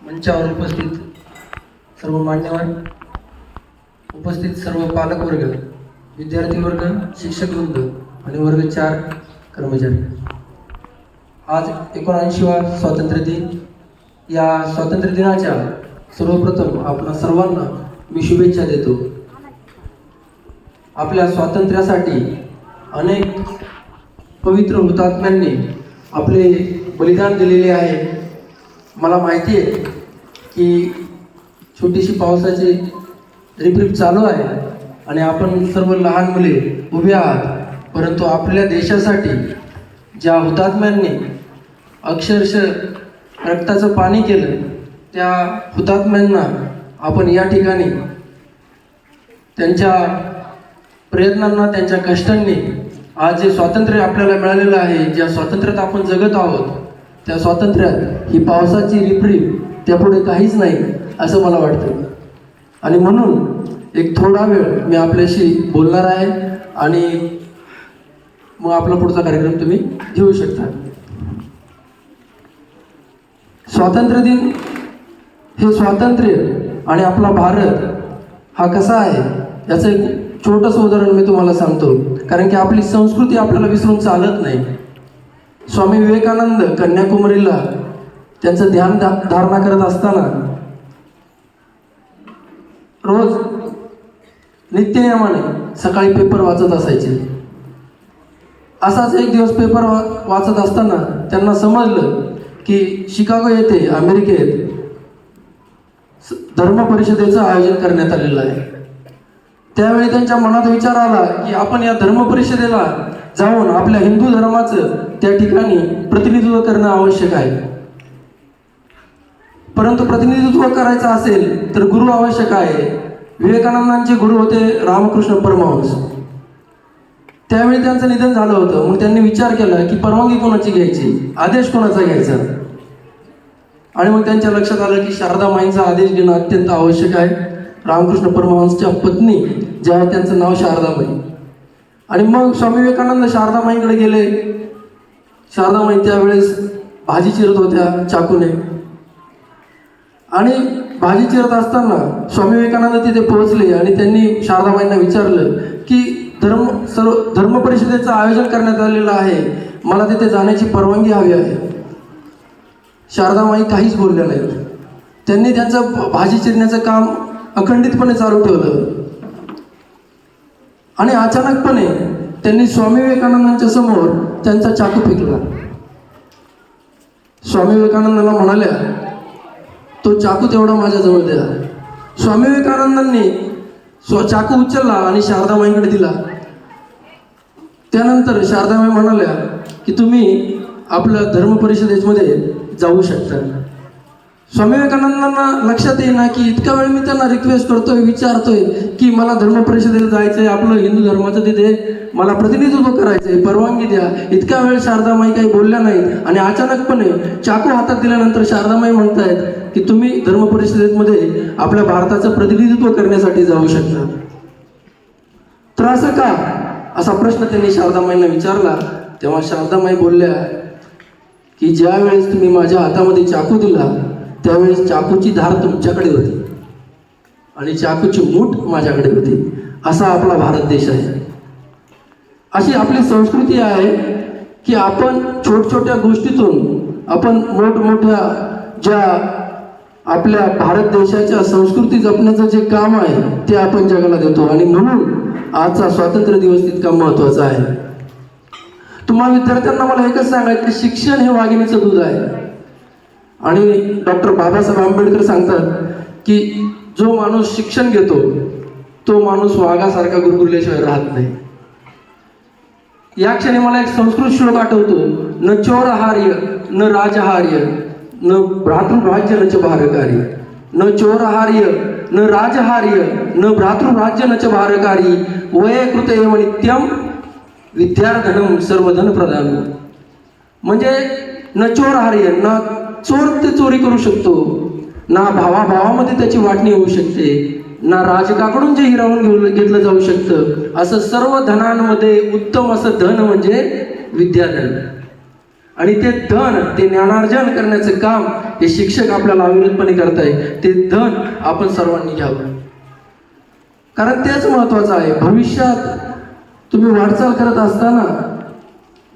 मंचावर उपस्थित सर्व मान्यवर, उपस्थित सर्व पालक वर्ग, विद्यार्थी वर्ग, शिक्षक वृंद आणि वर्ग 4 कर्मचारी, आज 79वा स्वातंत्र्य दिन. या स्वातंत्र्य दिनाच्या सर्वप्रथम आपणा सर्वांना मी शुभेच्छा देतो. आपल्या स्वातंत्र्यासाठी अनेक पवित्र हुतात्म्यांनी आपले बलिदान दिलेले आहे. मला माहिती आहे की छोटीशी पावसाची रिपरिप चालू आहे आणि आपण सर्व लहान मुले उभे आहात, परंतु आपल्या देशासाठी ज्या हुतात्म्यांनी अक्षरशः रक्ताचं पाणी केलं, त्या हुतात्म्यांना आपण या ठिकाणी त्यांच्या प्रयत्नांना, त्यांच्या कष्टांनी आज जे स्वातंत्र्य आपल्याला मिळालेलं आहे, ज्या स्वातंत्र्यात आपण जगत आहोत, त्या स्वातंत्र्यात ही पावसाची रिपरिप त्यापुढे काहीच नाही असं मला वाटतं. आणि म्हणून एक थोडा वेळ मी आपल्याशी बोलणार आहे आणि मग आपला पुढचा कार्यक्रम तुम्ही घेऊ शकता. स्वातंत्र्य दिन हे स्वातंत्र्य आणि आपला भारत हा कसा आहे याचं एक छोटंसं उदाहरण मी तुम्हाला सांगतो, कारण की आपली संस्कृती आपल्याला विसरून चालत नाही. स्वामी विवेकानंद कन्याकुमारीला त्यांचं ध्यान धारणा करत असताना रोज नित्यनियमाने सकाळी पेपर वाचत असायचे. असाच एक दिवस पेपर वाचत असताना त्यांना समजलं की शिकागो येथे अमेरिकेत धर्म परिषदेचं आयोजन करण्यात आलेलं आहे. त्यावेळी त्यांच्या मनात विचार आला की आपण या धर्म परिषदेला जाऊन आपल्या हिंदू धर्माचं त्या ठिकाणी प्रतिनिधित्व करणं आवश्यक आहे. परंतु प्रतिनिधित्व करायचं असेल तर गुरु आवश्यक आहे. विवेकानंदांचे गुरु होते रामकृष्ण परमहंस. त्यावेळी त्यांचं निधन झालं होतं. मग त्यांनी विचार केला की परवानगी कोणाची घ्यायची, आदेश कोणाचा घ्यायचा. आणि मग त्यांच्या लक्षात आलं की शारदा माईंचा आदेश घेणं अत्यंत आवश्यक आहे. रामकृष्ण परमहंसच्या पत्नी ज्या आहेत त्यांचं नाव शारदामाई. आणि मग स्वामी विवेकानंद शारदामाईंकडे गेले. शारदामाई त्यावेळेस भाजी चिरत होत्या चाकूने, आणि भाजी चिरत असताना स्वामी विवेकानंद तिथे पोहोचले आणि त्यांनी शारदामाईंना विचारलं की धर्म परिषदेचं आयोजन करण्यात आलेलं आहे, मला तिथे जाण्याची परवानगी हवी आहे. शारदामाई काहीच बोलल्या नाहीत. त्यांनी त्यांचं भाजी चिरण्याचं काम अखंडितपणे चालू ठेवलं. आणि अचानकपणे त्यांनी स्वामी विवेकानंदांच्या समोर त्यांचा चाकू फेकला. स्वामी विवेकानंदांना म्हणाल्या, तो चाकू तेवढा माझ्याजवळ द्या. स्वामी विवेकानंदांनी चाकू उचलला आणि शारदामाईंकडे दिला. त्यानंतर शारदामाई म्हणाल्या की तुम्ही आपल्या धर्म परिषदेमध्ये जाऊ शकता. स्वामी विवेकानंदांना लक्षात येईना की इतका वेळ मी त्यांना रिक्वेस्ट करतोय, विचारतोय की मला धर्म परिषदेला जायचंय, आपलं हिंदू धर्माचं तिथे मला प्रतिनिधित्व करायचंय, परवानगी द्या. इतका वेळ शारदामाई काही बोलल्या नाहीत. आणि अचानकपणे चाकू हातात दिल्यानंतर शारदामाई म्हणतायत की तुम्ही धर्म परिषदेमध्ये आपल्या भारताचं प्रतिनिधित्व करण्यासाठी जाऊ शकता. तर असं का, असा प्रश्न त्यांनी शारदामाईंना विचारला. तेव्हा शारदामाई बोलल्या की ज्या वेळेस तुम्ही माझ्या हातामध्ये चाकू दिला त्यावेळेस चाकूची धार तुमच्याकडे होती आणि चाकूची मूठ माझ्याकडे होती. असा आपला भारत देश आहे. अशी आपली संस्कृती आहे की आपण छोट्या गोष्टीतून आपण मोठमोठ्या ज्या आपल्या भारत देशाच्या संस्कृती जपण्याचं जे काम आहे ते आपण जगाला देतो. आणि म्हणून आजचा स्वातंत्र्य दिवस तितका महत्त्वाचा आहे. तुम्हाला विद्यार्थ्यांना मला एकच सांगायचं की शिक्षण हे वाघिणीचं दूध आहे. आणि डॉक्टर बाबासाहेब आंबेडकर सांगतात की जो माणूस शिक्षण घेतो तो माणूस वाघासारखा गुरगुरल्याशिवाय राहत नाही. या क्षणी मला एक संस्कृत श्लोक आठवतो, न चोरहार्य न राजहार्य न भ्रातृराज्य न च भारकारी. न चोरहार्य न राजहार्य न भ्रातृराज्य न च भारकारी. वये कृत एव नित्यम विद्यार्धनम सर्वधन प्रदान. म्हणजे न चोरहार्य, ना चोर ते चोरी करू शकतो, ना भावाभावामध्ये त्याची वाटणी होऊ शकते, ना राजकाकडून जे हिरावून घेतलं जाऊ शकतं. असं सर्व धनांमध्ये उत्तम असं धन म्हणजे विद्याधन. आणि ते धन, ते ज्ञानार्जन करण्याचं काम हे शिक्षक आपल्याला अविरतपणे करताय. ते धन आपण सर्वांनी घ्यावं, कारण तेच महत्वाचं आहे. भविष्यात तुम्ही वाटचाल करत असताना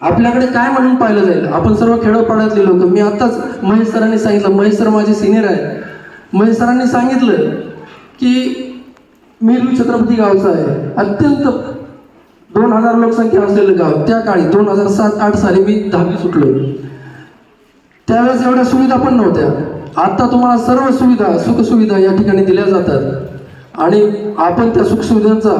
आपल्याकडे काय म्हणून पाहिलं जाईल. आपण सर्व खेडोपाड्यातले लोक, मी आताच महेश सरांनी सांगितलं, महेश सर माझे सिनियर आहे. महेश सरांनी सांगितलं की मी छत्रपती गावचा आहे, अत्यंत 2000 लोकसंख्या असलेलं गाव. त्या काळी 2007-8 साली मी 10वी सुटलो. त्यावेळेस एवढ्या सुविधा पण नव्हत्या. आता तुम्हाला सर्व सुविधा, सुखसुविधा या ठिकाणी दिल्या जातात आणि आपण त्या सुखसुविधांचा,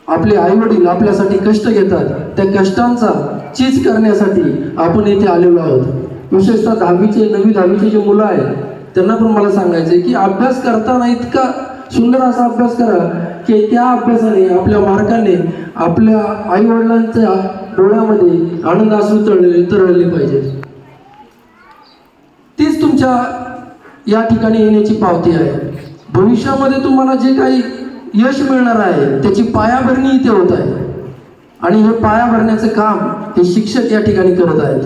आपले आईवडील आपल्यासाठी कष्ट घेतात, त्या कष्टांचा चीज करण्यासाठी आपण येथे आलेलो आहोत. विशेषतः 9वी 10वीचे जे मुलं आहेत त्यांना पण मला सांगायचे की अभ्यास करताना इतका सुंदर असा अभ्यास करा की त्या अभ्यासाने, आपल्या मार्गाने आपल्या आईवडिलांच्या डोळ्यामध्ये आनंद अश्रू तरळले पाहिजे. तीच तुमच्या या ठिकाणी येण्याची पावती आहे. भविष्यामध्ये तुम्हाला जे काही यश मिळणार आहे त्याची पायाभरणी इथे होत आहे आणि हे पाया भरण्याचं काम हे शिक्षक या ठिकाणी करत आहेत.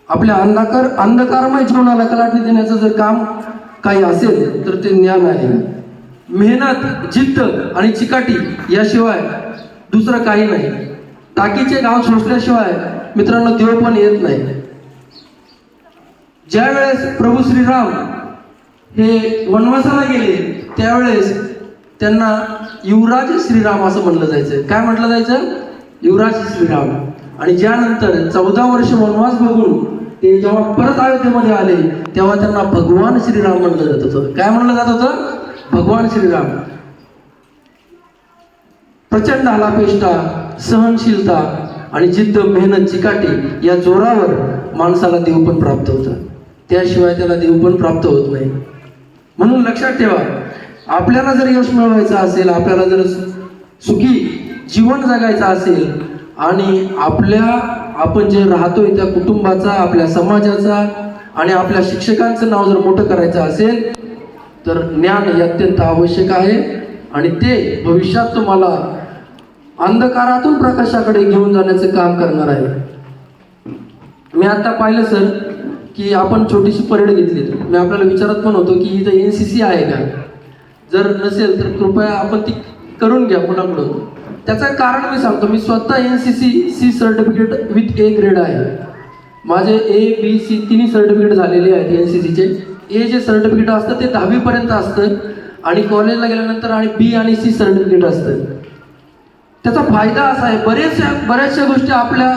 आपल्या अंधकारमय जीवनाला कलाटणी देण्याचं जर काम काही असेल तर ते ज्ञान आहे. मेहनत, जिद्द आणि चिकाटी याशिवाय दुसरं काही नाही. टाकीचे गाव सोसल्याशिवाय मित्रांनो देव पण येत नाही. ज्या वेळेस प्रभू श्रीराम हे वनवासाला गेले त्यावेळेस त्यांना युवराज श्रीराम असं म्हणलं जायचं. काय म्हटलं जायचं? युवराज श्रीराम. आणि ज्यानंतर 14 वर्ष वनवास बघून ते जेव्हा परत अयोध्येमध्ये आले तेव्हा त्यांना भगवान श्रीराम म्हणलं जात होतं. काय म्हणलं जात होतं? भगवान श्रीराम. प्रचंड आलापेष्टा, सहनशीलता आणि जिद्द, मेहनत, चिकाटी या जोरावर माणसाला देव पण प्राप्त होतं. त्याशिवाय त्याला देव पण प्राप्त होत नाही. म्हणून लक्षात ठेवा, आपल्याला जर यश मिळवायचं असेल, आपल्याला जर सुखी जीवन जगायचं असेल आणि आपण जे राहतोय त्या कुटुंबाचा, आपल्या समाजाचा आणि आपल्या शिक्षकांचं नाव जर मोठं करायचं असेल तर ज्ञान हे अत्यंत आवश्यक आहे आणि ते भविष्यात तुम्हाला अंधकारातून प्रकाशाकडे घेऊन जाण्याचं काम करणार आहे. मी आता पाहिलं सर की आपण छोटीशी परेड घेतली. मी आपल्याला विचारत पण होतो की इथं NCC आहे का. जर नसेल तर कृपया आपण ती करून घ्या मुलांकडून. त्याचं कारण मी सांगतो. मी स्वतः NCC C certificate with A grade आहे. माझे A, B, C तिन्ही सर्टिफिकेट झालेले आहेत NCCचे. A जे सर्टिफिकेट असतं ते 10वी पर्यंत असतं आणि कॉलेजला गेल्यानंतर आणि B आणि C सर्टिफिकेट असतं. त्याचा फायदा असा आहे, बऱ्याचशा गोष्टी आपल्या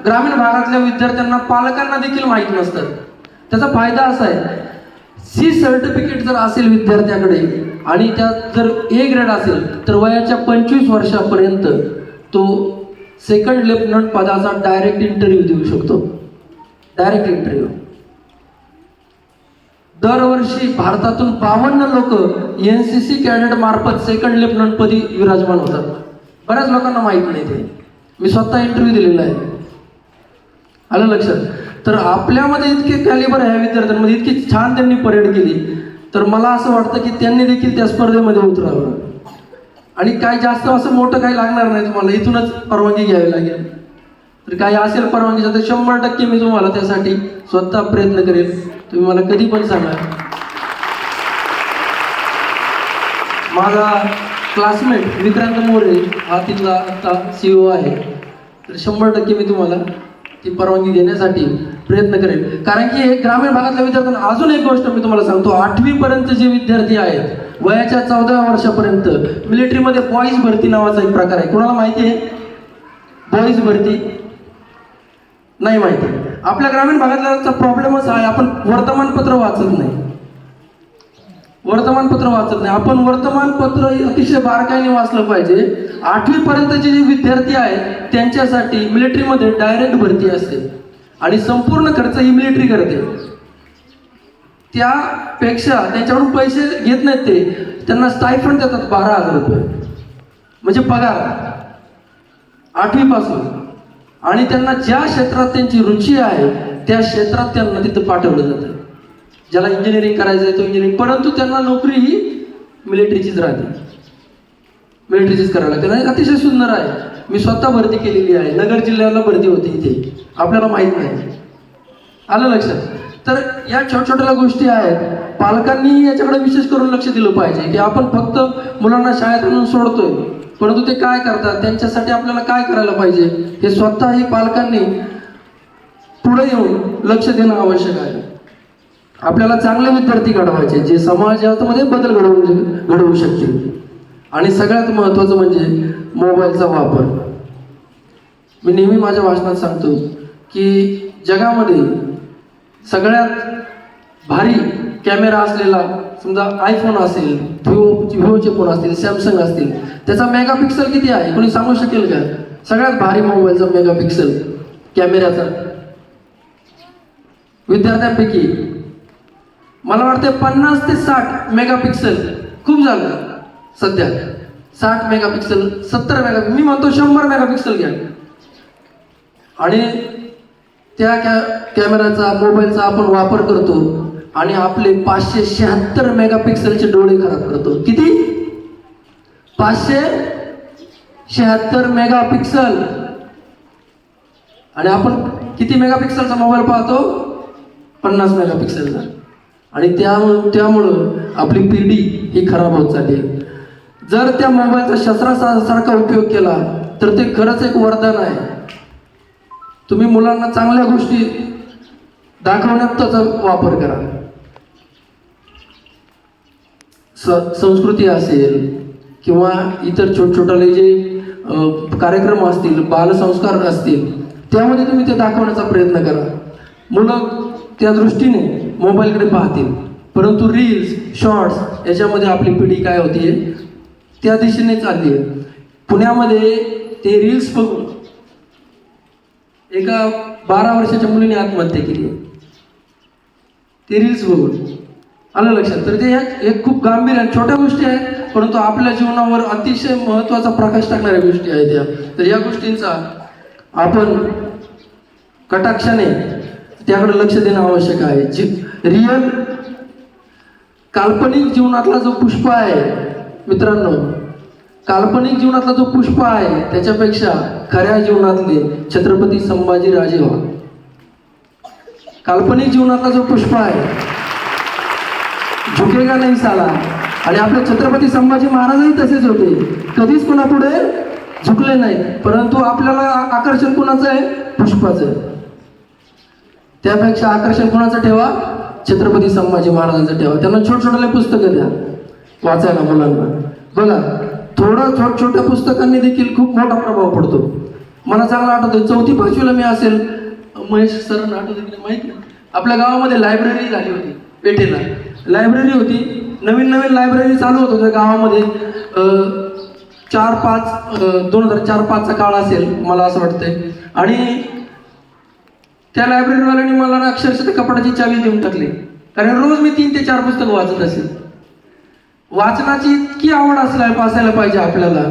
ग्रामीण भागातल्या विद्यार्थ्यांना, पालकांना देखील माहीत नसतात. त्याचा फायदा असा आहे, C सर्टिफिकेट जर असेल विद्यार्थ्याकडे आणि त्यात जर A ग्रेड असेल तर वयाच्या 25 वर्षापर्यंत तो सेकंड लेफ्टनंट पदाचा डायरेक्ट इंटरव्ह्यू देऊ शकतो. Direct interview. दरवर्षी भारतातून 52 लोक NCC कॅडेट मार्फत सेकंड लेफ्टनंट पदी विराजमान होतात. बऱ्याच लोकांना माहित नाही ते. मी स्वतः इंटरव्ह्यू दिलेला आहे. आलं लक्षात? तर आपल्यामध्ये इतके कॅलिबर आहे विद्यार्थ्यांमध्ये, इतकी छान त्यांनी परेड केली, तर मला असं वाटतं की त्यांनी देखील त्या स्पर्धेमध्ये उतरावं. आणि काय जास्त असं मोठं काही लागणार नाही तुम्हाला, इथूनच परवानगी घ्यावी लागेल. तर काही असेल परवानगीचं तर 100% मी तुम्हाला त्यासाठी स्वतः प्रयत्न करेल. तुम्ही मला कधी पण सांगा. माझा क्लासमेट विक्रांत मोरे हा तिथला आता CEO आहे. तर 100% मी तुम्हाला ती परवानगी देण्यासाठी प्रयत्न करेल. कारण की ग्रामीण भागातल्या विद्यार्थ्यांना अजून एक गोष्ट मी तुम्हाला सांगतो. 8वी पर्यंत जे विद्यार्थी आहेत वयाच्या 14 वर्षापर्यंत मिलिटरीमध्ये बॉईज भरती नावाचा एक प्रकार आहे. कोणाला माहिती आहे? बॉईज भरती नाही माहिती. आपल्या ग्रामीण भागातला प्रॉब्लेमच आहे, आपण वर्तमानपत्र वाचत नाही. आपण वर्तमानपत्र अतिशय बारकाईने वाचलं पाहिजे. 8वी पर्यंतचे जे विद्यार्थी आहेत त्यांच्यासाठी मिलिटरीमध्ये डायरेक्ट भरती असते आणि संपूर्ण खर्च ही मिलिटरी करते. त्यापेक्षा त्यांच्याकडून पैसे घेत नाहीत ते, त्यांना स्टायफंड देतात 12,000 रुपये म्हणजे पगार 8वी पासून. आणि त्यांना ज्या क्षेत्रात त्यांची रुची आहे त्या क्षेत्रात त्यांना तिथं पाठवलं जातं. ज्याला इंजिनिअरिंग करायचं आहे तो इंजिनिअरिंग, परंतु त्यांना नोकरी ही मिलिटरीचीच राहते, मिलिटरीचीच करायला लागते. अतिशय सुंदर आहे. मी स्वतः भरती केलेली आहे. नगर जिल्ह्याला भरती होती इथे आपल्याला माहीत नाही. आलं लक्षात? तर या छोट्या गोष्टी आहेत, पालकांनी याच्याकडे विशेष करून लक्ष दिलं पाहिजे की आपण फक्त मुलांना शाळेत आणून सोडतोय, परंतु ते काय करतात, त्यांच्यासाठी आपल्याला काय करायला पाहिजे हे स्वतःही पालकांनी पुढे येऊन लक्ष देणं आवश्यक आहे. आपल्याला चांगले विद्यार्थी घडवायचे जे समाजामध्ये बदल घडवू शकतील. आणि सगळ्यात महत्त्वाचं म्हणजे मोबाईलचा वापर. मी नेहमी माझ्या भाषणात सांगतो की जगामध्ये सगळ्यात भारी कॅमेरा असलेला समजा आयफोन असेल, व्हिवोचे फोन असतील, सॅमसंग असतील, त्याचा मेगापिक्सल किती आहे कोणी सांगू शकेल का? सगळ्यात भारी मोबाईलचा मेगापिक्सल कॅमेऱ्याचा विद्यार्थ्यांपैकी मला वाटतं 50 ते 60 मेगापिक्सल खूप झालं. सध्या 60 मेगापिक्सल, 70 मेगापिक्सल, मी म्हणतो 100 मेगापिक्सल घ्या. आणि त्या कॅमेऱ्याचा, मोबाईलचा आपण वापर करतो आणि आपले 576 मेगापिक्सलचे डोळे खराब करतो. किती? 576 मेगापिक्सल. आणि आपण किती मेगापिक्सलचा मोबाईल पाहतो? 50 मेगापिक्सलचा. आणि त्यामुळं आपली पिढी ही खराब होत चालली. जर त्या मोबाईलचा शस्त्रासारखा उपयोग केला तर ते खरंच एक वरदान आहे. तुम्ही मुलांना चांगल्या गोष्टी दाखवण्यात त्याचा वापर करा. संस्कृती असेल किंवा इतर छोटे जे कार्यक्रम असतील, बालसंस्कार असतील, त्यामध्ये तुम्ही ते दाखवण्याचा प्रयत्न करा. मुलं त्या दृष्टीने मोबाईलकडे पाहतील. परंतु रील्स, शॉर्ट्स याच्यामध्ये आपली पिढी काय होतीये, त्या दिशेने चालली आहे. पुण्यामध्ये ते रील्स बघून एका 12 वर्षाच्या मुलीने आत्महत्या केली आहे. ते रील्स बघून. आलं लक्षात? तर ते एक खूप गंभीर आहे. छोट्या गोष्टी आहेत परंतु आपल्या जीवनावर अतिशय महत्त्वाचा प्रकाश टाकणाऱ्या गोष्टी आहेत या. तर या गोष्टींचा आपण कटाक्षाने त्याकडे लक्ष देणं आवश्यक आहे. रिअल काल्पनिक जीवनातला जो पुष्प आहे मित्रांनो, काल्पनिक जीवनातला जो पुष्प आहे त्याच्यापेक्षा खऱ्या जीवनातले छत्रपती संभाजी राजे व्हा. काल्पनिक जीवनातला जो पुष्प आहे झुकेगा नाही साला. आणि आपले छत्रपती संभाजी महाराजही तसेच होते, कधीच कोणापुढे झुकले नाही. परंतु आपल्याला आकर्षण कोणाचं आहे? पुष्पाचं. त्यापेक्षा आकर्षण कोणाचं ठेवा? छत्रपती संभाजी महाराजांचं ठेवा. त्यांना छोटे पुस्तकं द्या वाचायला मुलांना. बघा, थोडं छोट्या पुस्तकांनी देखील खूप मोठा प्रभाव पडतो. मला चांगलं आठवतं 4थी 5वीला मी असेल, महेश सर आठवतं की माहिती, आपल्या गावामध्ये लायब्ररी झाली होती. पेठेला लायब्ररी होती, नवीन लायब्ररी चालू होत होत्या गावामध्ये. 2004-5चा काळ असेल मला असं वाटतंय. आणि त्या लायब्ररीवाल्यांनी मला अक्षरशः कपाटाची चावी देऊन टाकली, कारण रोज मी 3 ते 4 पुस्तकं वाचत असेल. वाचनाची इतकी आवड असायला पाहिजे आपल्याला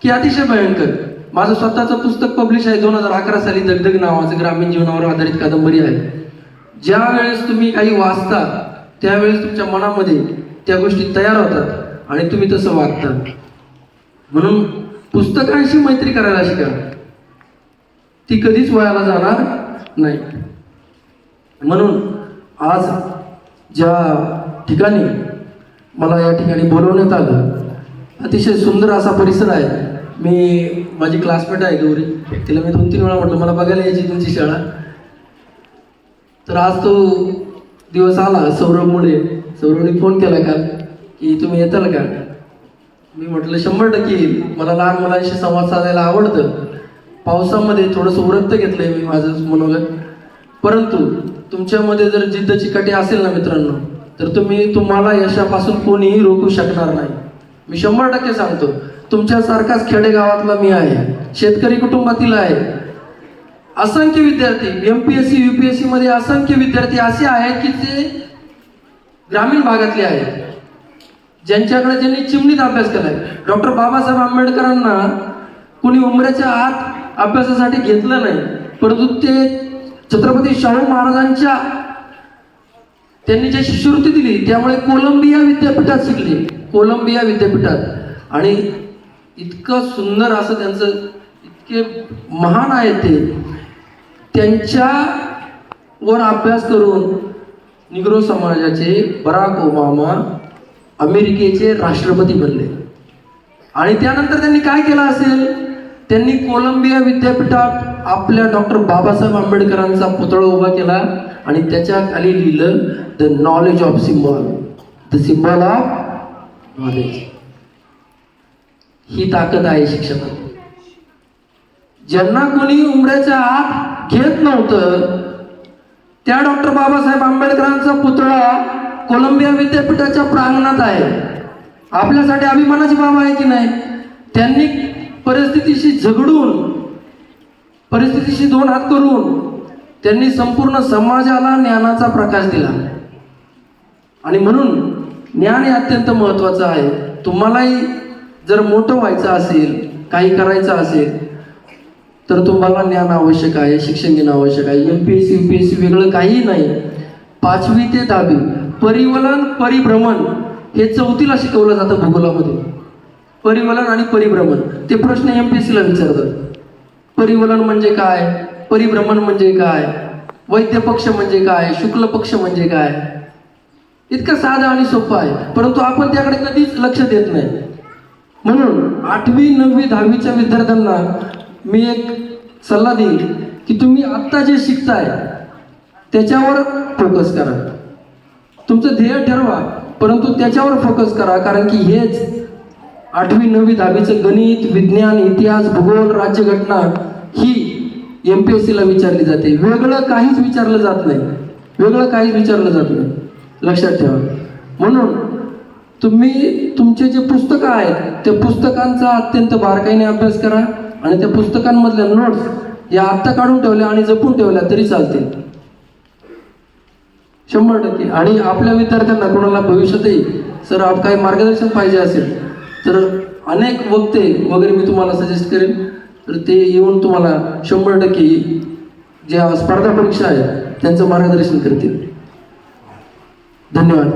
की अतिशय भयंकर. माझं स्वतःचं पुस्तक पब्लिश आहे 2011 साली, दगदग नावाचं ग्रामीण जीवनावर आधारित कादंबरी आहे. ज्या वेळेस तुम्ही काही वाचता त्यावेळेस तुमच्या मनामध्ये त्या गोष्टी तयार होतात आणि तुम्ही तसं वागता. म्हणून पुस्तकांशी मैत्री करायला शिका, ती कधीच वयाला जाणार नाही. म्हणून आज ज्या ठिकाणी मला या ठिकाणी बोलवण्यात आलं, अतिशय सुंदर असा परिसर आहे. माझी क्लासमेट आहे गौरी, तिला मी 2-3 वेळा म्हटलं मला बघायला यायची तुमची शाळा. तर आज तो दिवस आला. सौरभने फोन केला का की तुम्ही येताल का? मी म्हटलं 100% येईल. मला लहान मुलांशी संवाद साधायला आवडतं. पावसामध्ये थोडंसं उरक्त घेतलंय मी माझं मनोगत. परंतु तुमच्यामध्ये जर जिद्द चिकाटी असेल ना मित्रांनो, तर तुम्हाला यशापासून कोणीही रोखू शकणार नाही. मी 100% सांगतो. तुमच्यासारखाच खेडेगावातला मी आहे, शेतकरी कुटुंबातील आहे. असंख्य विद्यार्थी MPSC UPSC मध्ये असंख्य विद्यार्थी असे आहेत की ते ग्रामीण भागातले आहेत, ज्यांनी चिमणीत अभ्यास केलाय. डॉक्टर बाबासाहेब आंबेडकरांना कोणी उमऱ्याच्या आत अभ्यासासाठी घेतलं नाही, परंतु ते छत्रपती शाहू महाराजांच्या त्यांनी जी शिष्यवृत्ती दिली त्यामुळे कोलंबिया विद्यापीठात शिकले. कोलंबिया विद्यापीठात. आणि इतकं सुंदर असं त्यांचं, इतके महान आहेत ते. त्यांच्यावर अभ्यास करून निग्रो समाजाचे बराक ओबामा अमेरिकेचे राष्ट्रपती बनले. आणि त्यानंतर त्यांनी काय केलं असेल, त्यांनी कोलंबिया विद्यापीठात आपल्या डॉक्टर बाबासाहेब आंबेडकरांचा पुतळा उभा केला आणि त्याच्या खाली लिहिलं the knowledge of symbol, the symbol of knowledge. ही ताकद आहे शिक्षणात. ज्यांना कोणी उमऱ्याच्या आत घेत नव्हतं त्या डॉक्टर बाबासाहेब आंबेडकरांचा पुतळा कोलंबिया विद्यापीठाच्या प्रांगणात आहे. आपल्यासाठी अभिमानाची बाब आहे की नाही? त्यांनी परिस्थितीशी झगडून, परिस्थितीशी दोन हात करून त्यांनी संपूर्ण समाजाला ज्ञानाचा प्रकाश दिला. आणि म्हणून ज्ञान हे अत्यंत महत्त्वाचं आहे. तुम्हालाही जर मोठं व्हायचं असेल, काही करायचं असेल तर तुम्हाला ज्ञान आवश्यक आहे, शिक्षण घेणं आवश्यक आहे. MPSC UPSC वेगळं काही नाही. 5वी ते 10वी परिवलन परिभ्रमण हे 4थीला शिकवलं जातं भूगोलामध्ये. परिवलन आणि परिभ्रमण ते प्रश्न MPSC ला विचारतात. परिवलन म्हणजे काय, परिभ्रमण म्हणजे काय, वैद्य पक्ष म्हणजे काय, शुक्ल पक्ष म्हणजे काय. इतकं साधं आणि सोपं आहे, परंतु आपण त्याकडे कधीच लक्ष देत नाही. म्हणून 8वी 9वी 10वीच्या विद्यार्थ्यांना मी एक सल्ला देईल की तुम्ही आत्ता जे शिकताय त्याच्यावर फोकस करा. तुमचं ध्येय ठरवा, परंतु त्याच्यावर फोकस करा. कारण की हेच 8वी 9वी 10वीचं गणित, विज्ञान, इतिहास, भूगोल, राज्यघटना ही MPSC ला विचारली जाते. वेगळं काहीच विचारलं जात नाही, वेगळं काहीच विचारलं जात नाही, लक्षात ठेवा. म्हणून तुम्ही तुमचे जे पुस्तकं आहेत त्या पुस्तकांचा अत्यंत बारकाईने अभ्यास करा आणि त्या पुस्तकांमधल्या नोट्स या आत्ता काढून ठेवल्या आणि जपून ठेवल्या तरी चालतील 100%. आणि आपल्या विद्यार्थ्यांना कोणाला भविष्यातही सर काही मार्गदर्शन पाहिजे असेल तर अनेक वक्ते वगैरे मी तुम्हाला सजेस्ट करेन, तर ते येऊन तुम्हाला 100% ज्या स्पर्धा परीक्षा आहेत त्यांचं मार्गदर्शन करतील. धन्यवाद.